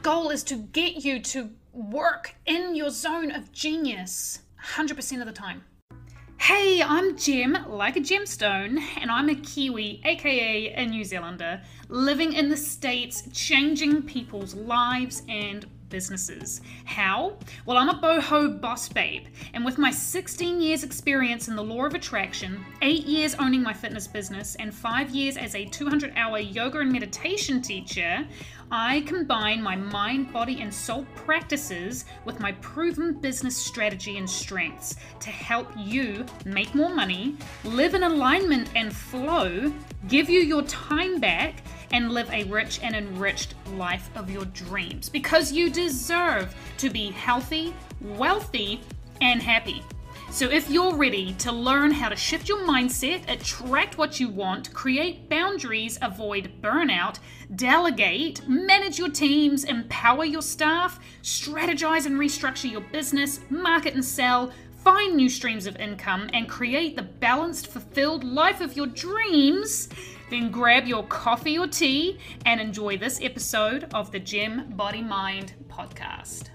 goal is to get you to work in your zone of genius 100% of the time. Hey, I'm Gem, like a gemstone, and I'm a Kiwi, aka a New Zealander, living in the States, changing people's lives and businesses. How? Well, I'm a boho boss babe, and with my 16 years experience in the law of attraction, 8 years owning my fitness business, and 5 years as a 200-hour yoga and meditation teacher, I combine my mind, body, and soul practices with my proven business strategy and strengths to help you make more money, live in alignment and flow, give you your time back, and live a rich and enriched life of your dreams, because you deserve to be healthy, wealthy, and happy. So if you're ready to learn how to shift your mindset, attract what you want, create boundaries, avoid burnout, delegate, manage your teams, empower your staff, strategize and restructure your business, market and sell, find new streams of income, and create the balanced, fulfilled life of your dreams, then grab your coffee or tea and enjoy this episode of the Gem Body Mind podcast.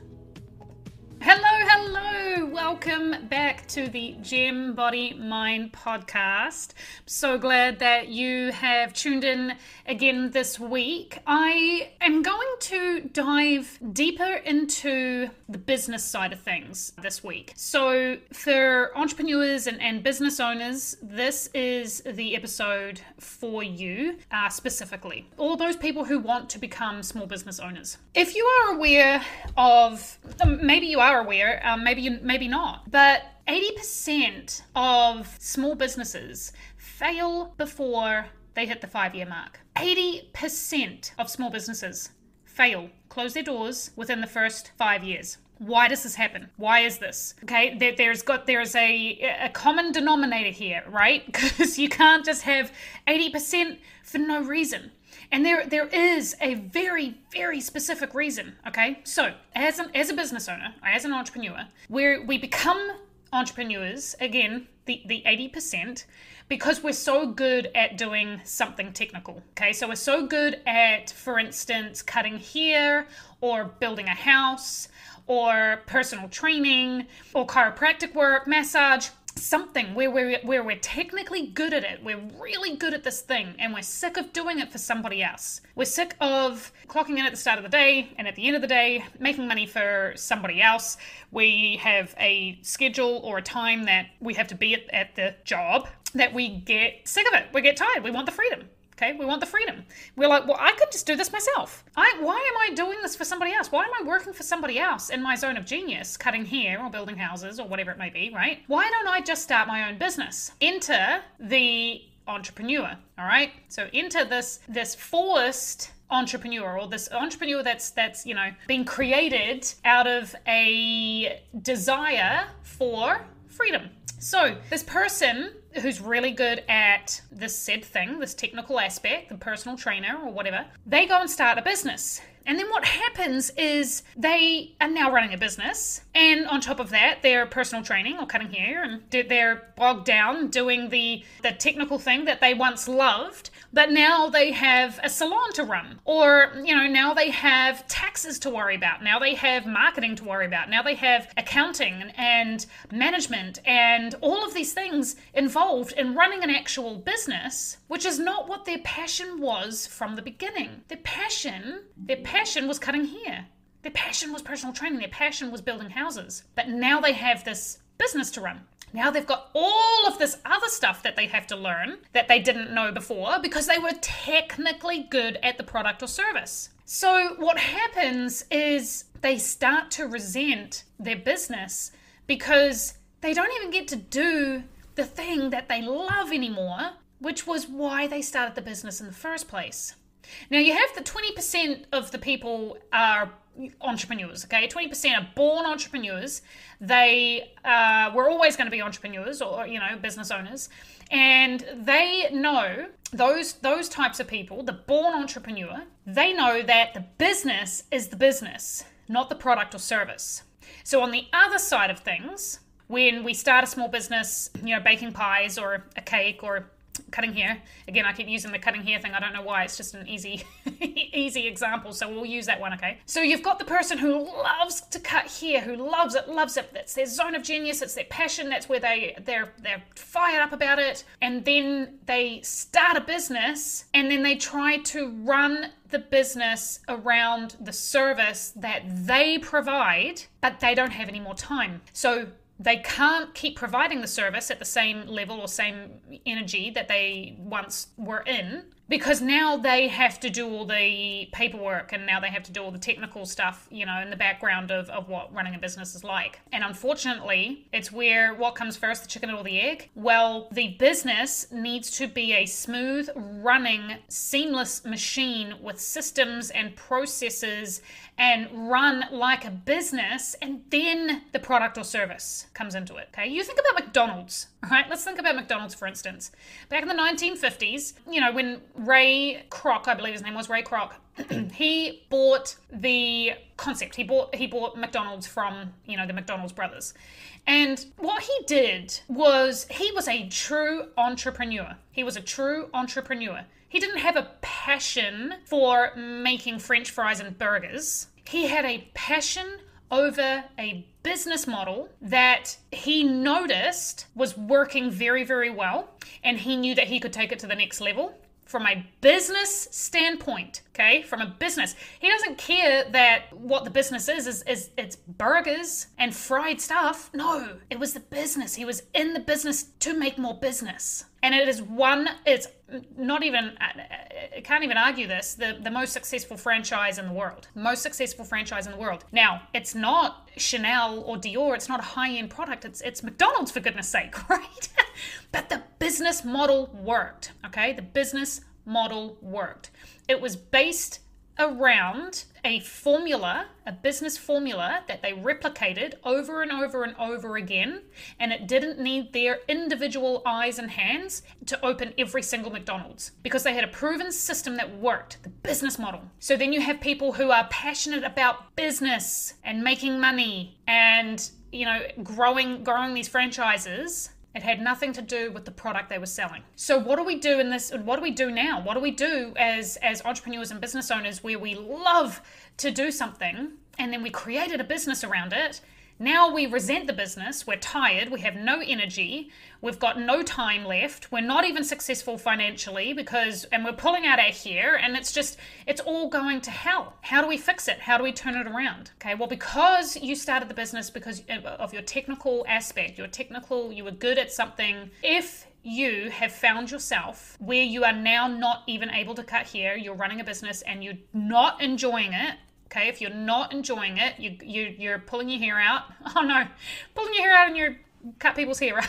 Hello, welcome back to the Gem Body Mind podcast. So glad that you have tuned in again this week. I am going to dive deeper into the business side of things this week. So for entrepreneurs and business owners, this is the episode for you specifically. All those people who want to become small business owners. If you are aware of, maybe you are aware, maybe not, but 80% of small businesses fail before they hit the 5-year mark. 80% of small businesses fail, close their doors within the first 5 years. Why does this happen? Why is this? Okay, there's a common denominator here, right? Because you can't just have 80% for no reason. And there is a very, very specific reason, okay? So, as a business owner, as an entrepreneur, we become entrepreneurs, again, the 80%, because we're so good at doing something technical, okay? So we're so good at, for instance, cutting hair, or building a house, or personal training, or chiropractic work, massage, something where we're technically good at it. We're really good at this thing, and we're sick of doing it for somebody else. We're sick of clocking in at the start of the day and at the end of the day making money for somebody else. We have a schedule or a time that we have to be at the job that we get sick of it. We get tired. We want the freedom. Okay, we want the freedom. We're like, well, I could just do this myself. Why am I doing this for somebody else? Why am I working for somebody else in my zone of genius, cutting hair or building houses or whatever it may be, right? Why don't I just start my own business? Enter the entrepreneur, all right? So enter this forced entrepreneur, or this entrepreneur that's been created out of a desire for freedom. So this person who's really good at this said thing, this technical aspect, the personal trainer or whatever, they go and start a business. And then what happens is they are now running a business, and on top of that, they're personal training or cutting hair, and they're bogged down doing the technical thing that they once loved, but now they have a salon to run, or now they have taxes to worry about, now they have marketing to worry about, now they have accounting and management and all of these things involved in running an actual business, which is not what their passion was from the beginning. Their passion was cutting hair. Their passion was personal training. Their passion was building houses. But now they have this business to run. Now they've got all of this other stuff that they have to learn that they didn't know before because they were technically good at the product or service. So what happens is they start to resent their business because they don't even get to do the thing that they love anymore, which was why they started the business in the first place. Now you have the 20% of the people are entrepreneurs, okay? 20% are born entrepreneurs. They were always going to be entrepreneurs or, business owners. And they know, those types of people, the born entrepreneur, they know that the business is the business, not the product or service. So on the other side of things, when we start a small business, baking pies or a cake or cutting hair. Again, I keep using the cutting hair thing. I don't know why. It's just an easy easy example, so we'll use that one, okay? So you've got the person who loves to cut hair, who loves it. That's their zone of genius. It's their passion. That's where they're fired up about it. And then they start a business, and then they try to run the business around the service that they provide, but they don't have any more time. So they can't keep providing the service at the same level or same energy that they once were in, because now they have to do all the paperwork, and now they have to do all the technical stuff, in the background of what running a business is like. And unfortunately, it's where what comes first, the chicken or the egg? Well, the business needs to be a smooth running, seamless machine with systems and processes and run like a business, and then the product or service comes into it. Okay, you think about McDonald's, right? Let's think about McDonald's, for instance. Back in the 1950s, when Ray Kroc, I believe his name was Ray Kroc, he bought the concept. He bought McDonald's from, the McDonald's brothers. And what he did was he was a true entrepreneur. He was a true entrepreneur. He didn't have a passion for making French fries and burgers. He had a passion over a business model that he noticed was working very, very well, and he knew that he could take it to the next level. From a business standpoint, okay, from a business, he doesn't care that what the business is it's burgers and fried stuff. No, it was the business. He was in the business to make more business. And it's not even, I can't even argue this, the most successful franchise in the world. Most successful franchise in the world. Now, it's not Chanel or Dior, it's not a high-end product, it's McDonald's, for goodness sake, right? But the business model worked, okay? The business model worked. It was based around a formula, a business formula that they replicated over and over and over again, and it didn't need their individual eyes and hands to open every single McDonald's, because they had a proven system that worked, the business model. So then you have people who are passionate about business and making money and, growing these franchises. It had nothing to do with the product they were selling. So what do we do in this? What do we do now? What do we do as entrepreneurs and business owners where we love to do something and then we created a business around it? Now we resent the business, we're tired, we have no energy, we've got no time left, we're not even successful financially and we're pulling out our hair, and it's all going to hell. How do we fix it? How do we turn it around? Okay, well, because you started the business because of your technical aspect, you were good at something. If you have found yourself where you are now not even able to cut hair, you're running a business and you're not enjoying it, okay, if you're not enjoying it, you're pulling your hair out. Oh no, pulling your hair out and you cut people's hair out.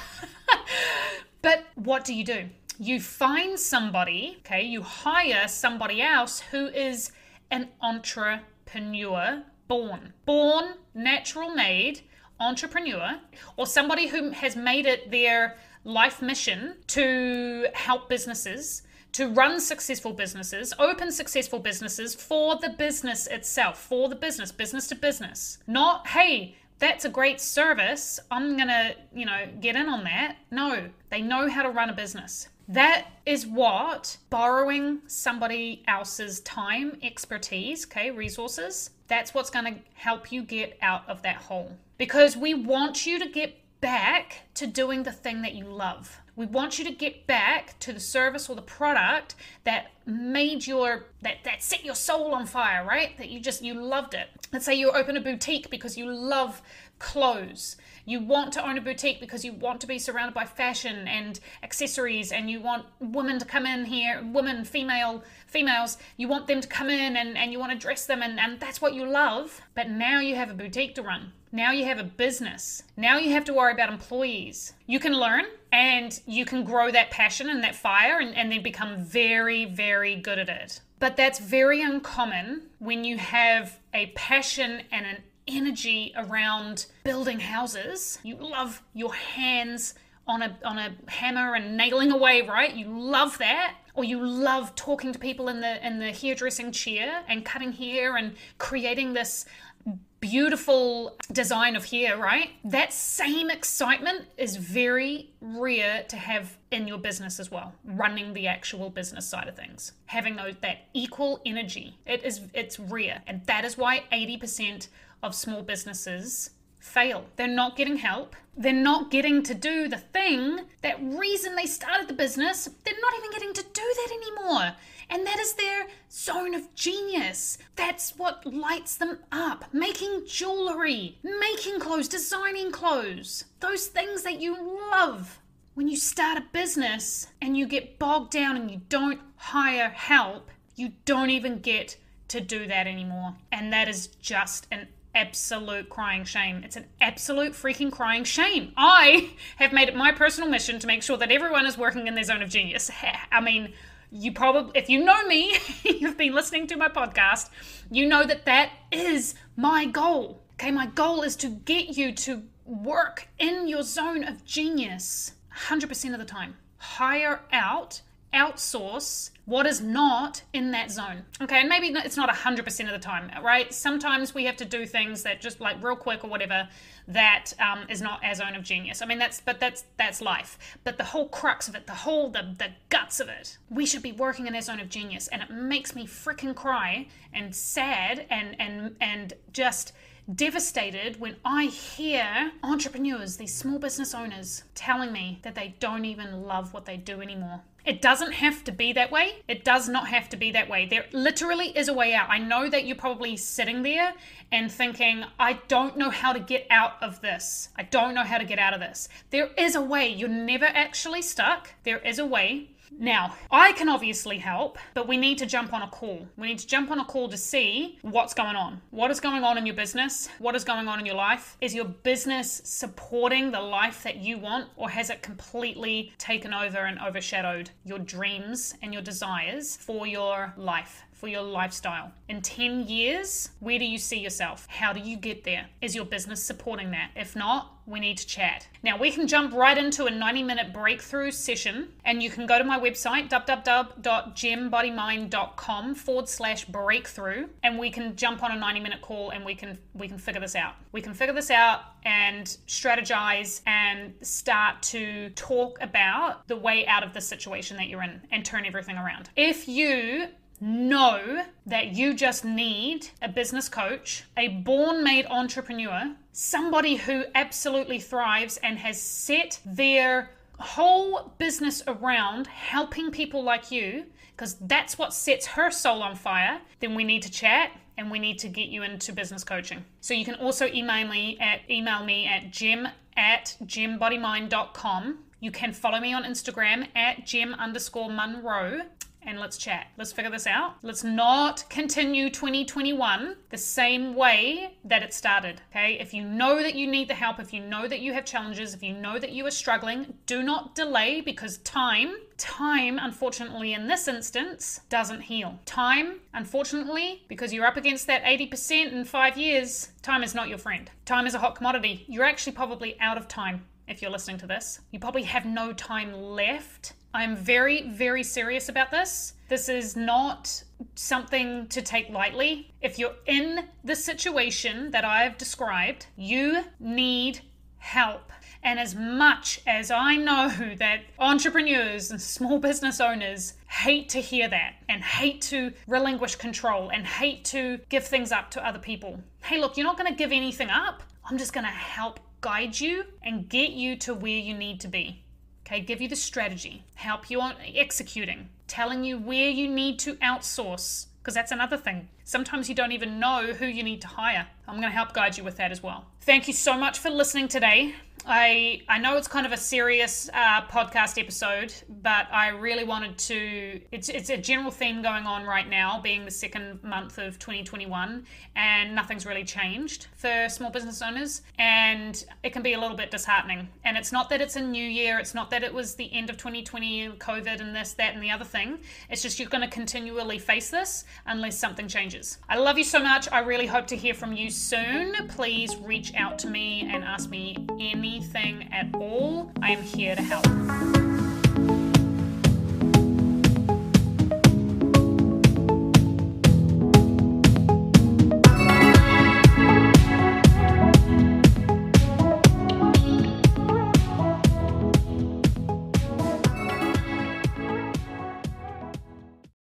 But what do? You find somebody, okay, you hire somebody else who is an entrepreneur, born, natural made entrepreneur, or somebody who has made it their life mission to help businesses, to run successful businesses, open successful businesses for the business itself, for the business to business. Not, hey, that's a great service, I'm gonna, get in on that. No, they know how to run a business. That is what borrowing somebody else's time, expertise, okay, resources, that's what's gonna help you get out of that hole. Because we want you to get back to doing the thing that you love. We want you to get back to the service or the product that made that set your soul on fire, right? That you loved it. Let's say you open a boutique because you love clothes. You want to own a boutique because you want to be surrounded by fashion and accessories, and you want women to come in here, females, you want them to come in and you want to dress them, and that's what you love. But now you have a boutique to run. Now you have a business. Now you have to worry about employees. You can learn and you can grow that passion and that fire and then become very, very good at it. But that's very uncommon when you have a passion and an energy around building houses. You love your hands on a hammer and nailing away, right? You love that. Or you love talking to people in the hairdressing chair and cutting hair and creating this beautiful design of hair, right? That same excitement is very rare to have in your business as well, running the actual business side of things. Having that equal energy, it's rare. And that is why 80% of small businesses fail. They're not getting help. They're not getting to do the thing, that reason they started the business. They're not even getting to do that anymore. And that is their zone of genius. That's what lights them up. Making jewelry, making clothes, designing clothes. Those things that you love. When you start a business and you get bogged down and you don't hire help, you don't even get to do that anymore. And that is just an absolute crying shame. It's an absolute freaking crying shame. I have made it my personal mission to make sure that everyone is working in their zone of genius. I mean, you probably, if you know me, you've been listening to my podcast, you know that is my goal. Okay, my goal is to get you to work in your zone of genius 100% of the time. Hire out, outsource what is not in that zone. Okay, and maybe it's not 100% of the time, right? Sometimes we have to do things that just like real quick or whatever that is not our zone of genius. I mean, that's life. But the whole crux of it, the guts of it, we should be working in our zone of genius. And it makes me freaking cry and sad and just devastated when I hear entrepreneurs, these small business owners, telling me that they don't even love what they do anymore. It doesn't have to be that way. It does not have to be that way. There literally is a way out. I know that you're probably sitting there and thinking, I don't know how to get out of this. I don't know how to get out of this. There is a way. You're never actually stuck. There is a way. Now, I can obviously help, but we need to jump on a call. We need to jump on a call to see what's going on. What is going on in your business? What is going on in your life? Is your business supporting the life that you want, or has it completely taken over and overshadowed your dreams and your desires for your life? For your lifestyle. In 10 years, where do you see yourself? How do you get there? Is your business supporting that? If not, we need to chat. Now, we can jump right into a 90-minute breakthrough session, and you can go to my website, www.gembodymindcom.com/breakthrough, and we can jump on a 90-minute call and we can figure this out. We can figure this out and strategize and start to talk about the way out of the situation that you're in and turn everything around. If you know that you just need a business coach, a born-made entrepreneur, somebody who absolutely thrives and has set their whole business around helping people like you, because that's what sets her soul on fire, then we need to chat and we need to get you into business coaching. So you can also email me at gem@gembodymindcom. You can follow me on Instagram at gem_Munro. And let's chat. Let's figure this out. Let's not continue 2021 the same way that it started, okay? If you know that you need the help, if you know that you have challenges, if you know that you are struggling, do not delay, because time, unfortunately, in this instance, doesn't heal. Time, unfortunately, because you're up against that 80% in 5 years, time is not your friend. Time is a hot commodity. You're actually probably out of time if you're listening to this. You probably have no time left. I'm very, very serious about this. This is not something to take lightly. If you're in the situation that I've described, you need help. And as much as I know that entrepreneurs and small business owners hate to hear that and hate to relinquish control and hate to give things up to other people. Hey, look, you're not going to give anything up. I'm just going to help guide you and get you to where you need to be. Okay, give you the strategy, help you on executing, telling you where you need to outsource, because that's another thing. Sometimes you don't even know who you need to hire. I'm going to help guide you with that as well. Thank you so much for listening today. I know it's kind of a serious podcast episode, but I really wanted to, it's a general theme going on right now, being the second month of 2021, and nothing's really changed for small business owners, and it can be a little bit disheartening. And it's not that it's a new year, it's not that it was the end of 2020 and COVID and this, that, and the other thing. It's just you're going to continually face this unless something changes. I love you so much. I really hope to hear from you soon. Please reach out to me and ask me anything at all. I am here to help.